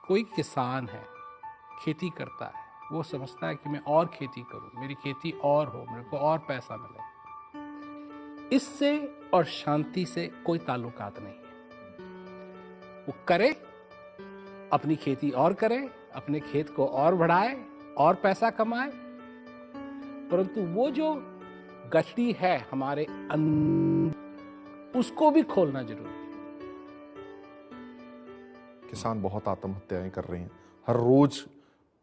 कोई किसान है, खेती करता है, वो समझता है कि मैं और खेती करूं, मेरी खेती और हो, मेरे को और पैसा मिले, इससे और शांति से कोई ताल्लुकात नहीं है। वो करे, अपनी खेती और करे, अपने खेत को और बढ़ाए और पैसा कमाए, परंतु वो जो गठरी है हमारे अंदर, उसको भी खोलना जरूरी है। किसान बहुत आत्महत्याएं कर रहे हैं, हर रोज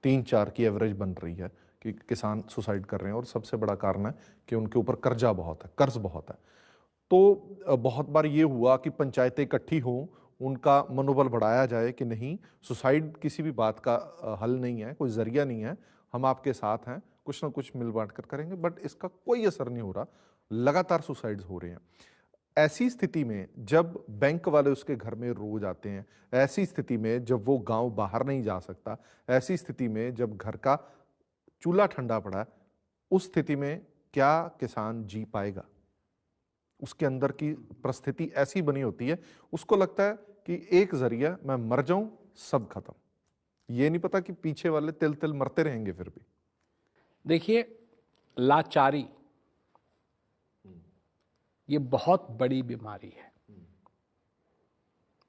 3-4 की एवरेज बन रही है कि किसान सुसाइड कर रहे हैं, और सबसे बड़ा कारण है कि उनके ऊपर कर्जा बहुत है, कर्ज बहुत है। तो बहुत बार ये हुआ कि पंचायतें इकट्ठी हों, उनका मनोबल बढ़ाया जाए कि नहीं, सुसाइड किसी भी बात का हल नहीं है, कोई जरिया नहीं है, हम आपके साथ हैं, कुछ ना कुछ मिल बांट कर करेंगे, बट इसका कोई असर नहीं हो रहा, लगातार सुसाइड्स हो रहे हैं। ऐसी स्थिति में जब बैंक वाले उसके घर में रोज आते हैं, ऐसी स्थिति में जब वो गांव बाहर नहीं जा सकता, ऐसी स्थिति में जब घर का चूल्हा ठंडा पड़ा है, उस स्थिति में क्या किसान जी पाएगा? उसके अंदर की परिस्थिति ऐसी बनी होती है, उसको लगता है कि एक जरिया, मैं मर जाऊं, सब खत्म। ये नहीं पता कि पीछे वाले तिल तिल मरते रहेंगे फिर भी। देखिए, लाचारी ये बहुत बड़ी बीमारी है,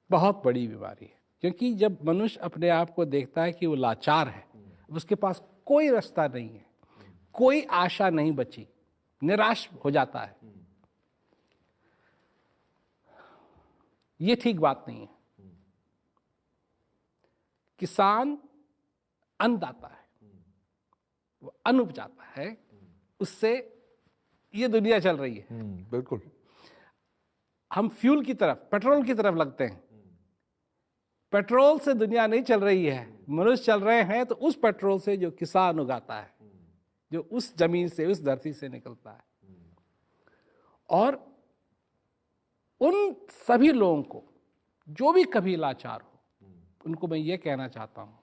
बहुत बड़ी बीमारी है। क्योंकि जब मनुष्य अपने आप को देखता है कि वो लाचार है, उसके पास कोई रास्ता नहीं है, कोई आशा नहीं बची, निराश हो जाता है, ये ठीक बात नहीं है। किसान अन्नदाता है, वो अन्न उपजाता है, उससे ये दुनिया चल रही है। बिल्कुल। हम फ्यूल की तरफ, पेट्रोल की तरफ लगते हैं, पेट्रोल से दुनिया नहीं चल रही है, मनुष्य चल रहे हैं तो उस पेट्रोल से जो किसान उगाता है, जो उस जमीन से, उस धरती से निकलता है। और उन सभी लोगों को जो भी कभी लाचार हो, उनको मैं ये कहना चाहता हूं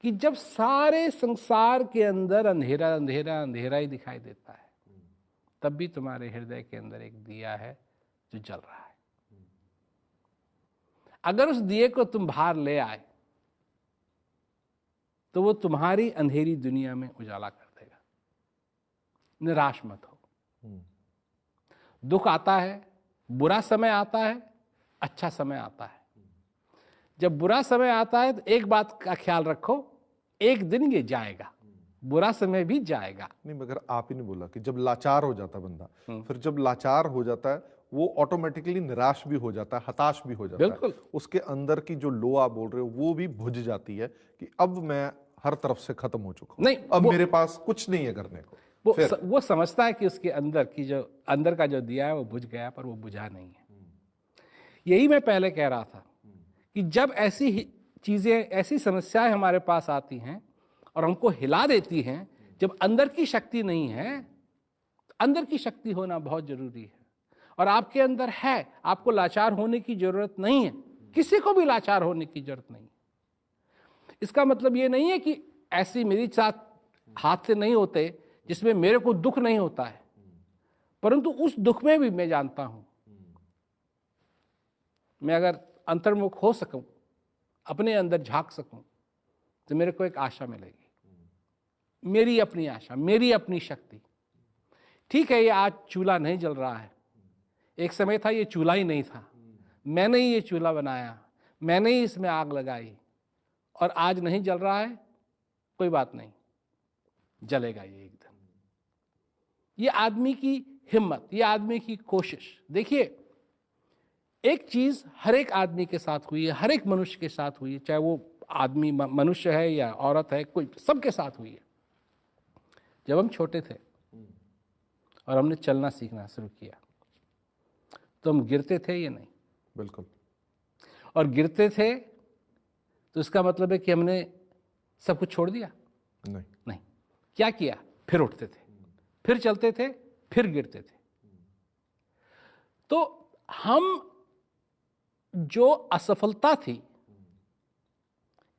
कि जब सारे संसार के अंदर अंधेरा अंधेरा अंधेरा ही दिखाई देता है, तब भी तुम्हारे हृदय के अंदर एक दिया है जो जल रहा है। अगर उस दिए को तुम बाहर ले आए तो वो तुम्हारी अंधेरी दुनिया में उजाला कर देगा। निराश मत हो। दुख आता है, बुरा समय आता है, अच्छा समय आता है। जब बुरा समय आता है तो एक बात का ख्याल रखो, एक दिन ये जाएगा, बुरा समय भी जाएगा। नहीं, मगर आप ही ने बोला कि जब लाचार हो जाता बंदा, फिर जब लाचार हो जाता है वो ऑटोमेटिकली निराश भी हो जाता है, हताश भी हो जाता है। उसके अंदर की जो लो आप बोल रहे हो वो भी बुझ जाती है कि अब मैं हर तरफ से खत्म हो चुका हूं, नहीं, अब मेरे पास कुछ नहीं है करने को। वो समझता है कि उसके अंदर की जो अंदर का जो दिया है वो बुझ गया, पर वो बुझा नहीं है। यही मैं पहले कह रहा था कि जब ऐसी चीजें, ऐसी समस्याएं हमारे पास आती हैं और हमको हिला देती हैं, जब अंदर की शक्ति नहीं है, अंदर की शक्ति होना बहुत जरूरी है। और आपके अंदर है, आपको लाचार होने की जरूरत नहीं है, किसी को भी लाचार होने की जरूरत नहीं। इसका मतलब ये नहीं है कि ऐसी मेरी साथ हादसे नहीं होते जिसमें मेरे को दुख नहीं होता है, परंतु उस दुख में भी मैं जानता हूं, मैं अगर अंतर्मुख हो सकूं, अपने अंदर झांक सकूं, तो मेरे को एक आशा मिलेगी, मेरी अपनी आशा, मेरी अपनी शक्ति। ठीक है, ये आज चूल्हा नहीं जल रहा है, एक समय था ये चूल्हा ही नहीं था, मैंने ही ये चूल्हा बनाया, मैंने ही इसमें आग लगाई, और आज नहीं जल रहा है, कोई बात नहीं, जलेगा ये एक दिन। ये आदमी की हिम्मत, ये आदमी की कोशिश। देखिए, एक चीज हर एक आदमी के साथ हुई है, हर एक मनुष्य के साथ हुई है, चाहे वो आदमी मनुष्य है या औरत है, कोई, सबके साथ हुई है। जब हम छोटे थे और हमने चलना सीखना शुरू किया तो हम गिरते थे या नहीं? बिल्कुल। और गिरते थे तो इसका मतलब है कि हमने सब कुछ छोड़ दिया? नहीं। क्या किया? फिर उठते थे, फिर चलते थे, फिर गिरते थे। तो हम जो असफलता थी,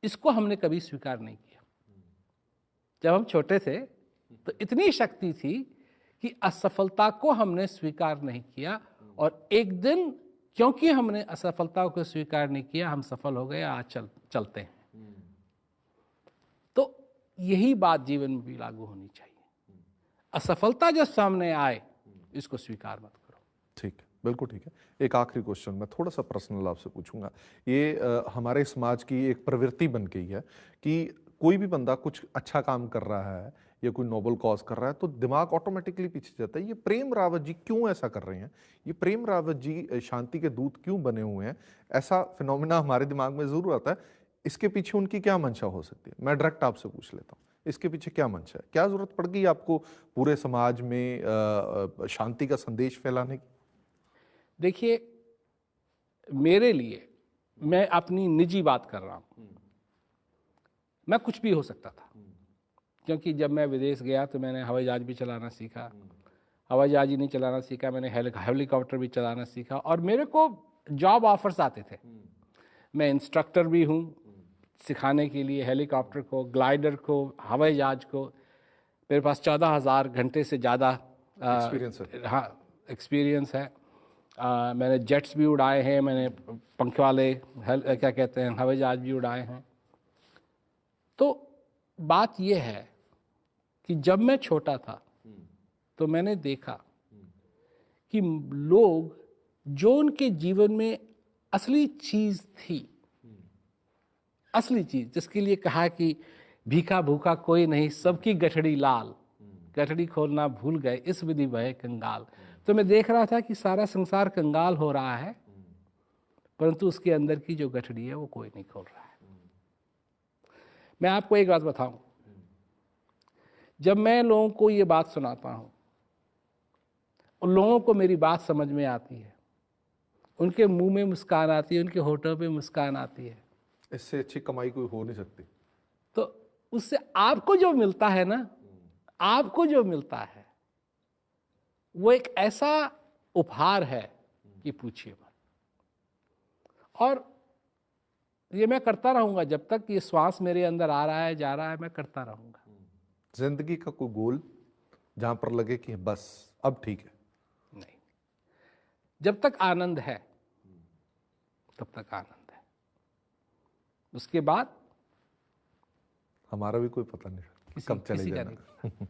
इसको हमने कभी स्वीकार नहीं किया। जब हम छोटे थे तो इतनी शक्ति थी कि असफलता को हमने स्वीकार नहीं किया, और एक दिन क्योंकि हमने असफलता को स्वीकार नहीं किया, हम सफल हो गए, आज चलते हैं। तो यही बात जीवन में भी लागू होनी चाहिए। असफलता जब सामने आए, इसको स्वीकार मत करो। ठीक है, बिल्कुल ठीक है। एक आखिरी क्वेश्चन मैं थोड़ा सा पर्सनल आपसे पूछूंगा। ये हमारे समाज की एक प्रवृत्ति बन गई है कि कोई भी बंदा कुछ अच्छा काम कर रहा है या कोई नोबल कॉज कर रहा है तो दिमाग ऑटोमेटिकली पीछे जाता है। ये प्रेम रावत जी क्यों ऐसा कर रहे हैं? ये प्रेम रावत जी शांति के दूत क्यों बने हुए हैं? ऐसा फिनोमिना हमारे दिमाग में जरूर आता है। इसके पीछे उनकी क्या मंशा हो सकती है? मैं डायरेक्ट आपसे पूछ लेता हूँ, इसके पीछे क्या मंशा है? क्या जरूरत पड़ गई आपको पूरे समाज में शांति का संदेश फैलाने की? देखिए, मेरे लिए, मैं अपनी निजी बात कर रहा हूं, मैं कुछ भी हो सकता था। क्योंकि जब मैं विदेश गया तो मैंने हवाई जहाज भी चलाना सीखा। हवाई जहाज ही नहीं चलाना सीखा, मैंने हेलीकॉप्टर भी चलाना सीखा, और मेरे को जॉब ऑफर्स आते थे। मैं इंस्ट्रक्टर भी हूँ सिखाने के लिए, हेलीकॉप्टर को, ग्लाइडर को, हवाई जहाज को। मेरे पास 14,000 घंटे से ज़्यादा एक्सपीरियंस है। हाँ, एक्सपीरियंस है। मैंने जेट्स भी उड़ाए हैं, मैंने पंख वाले क्या कहते हैं, हवाई जहाज भी उड़ाए हैं। तो बात यह है कि जब मैं छोटा था तो मैंने देखा कि लोग, जो उनके जीवन में असली चीज़ थी, असली चीज़ जिसके लिए कहा कि भीखा भूखा कोई नहीं, सबकी गठड़ी लाल, गठड़ी खोलना भूल गए, इस विधि भय कंगाल। तो मैं देख रहा था कि सारा संसार कंगाल हो रहा है, परंतु उसके अंदर की जो गठड़ी है वो कोई नहीं खोल रहा है। मैं आपको एक बात बताऊं, जब मैं लोगों को ये बात सुनाता हूं और लोगों को मेरी बात समझ में आती है, उनके मुंह में मुस्कान आती है, उनके होठों पे मुस्कान आती है, इससे अच्छी कमाई कोई हो नहीं सकती। तो उससे आपको जो मिलता है ना, आपको जो मिलता है वो एक ऐसा उपहार है कि पूछिए मत। और ये मैं करता रहूंगा जब तक ये श्वास मेरे अंदर आ रहा है, जा रहा है, मैं करता रहूंगा। जिंदगी का कोई गोल जहां पर लगे कि बस अब ठीक है? नहीं, जब तक आनंद है तब तक आनंद है, उसके बाद हमारा भी कोई पता नहीं कब चले किसी का जाना। नहीं।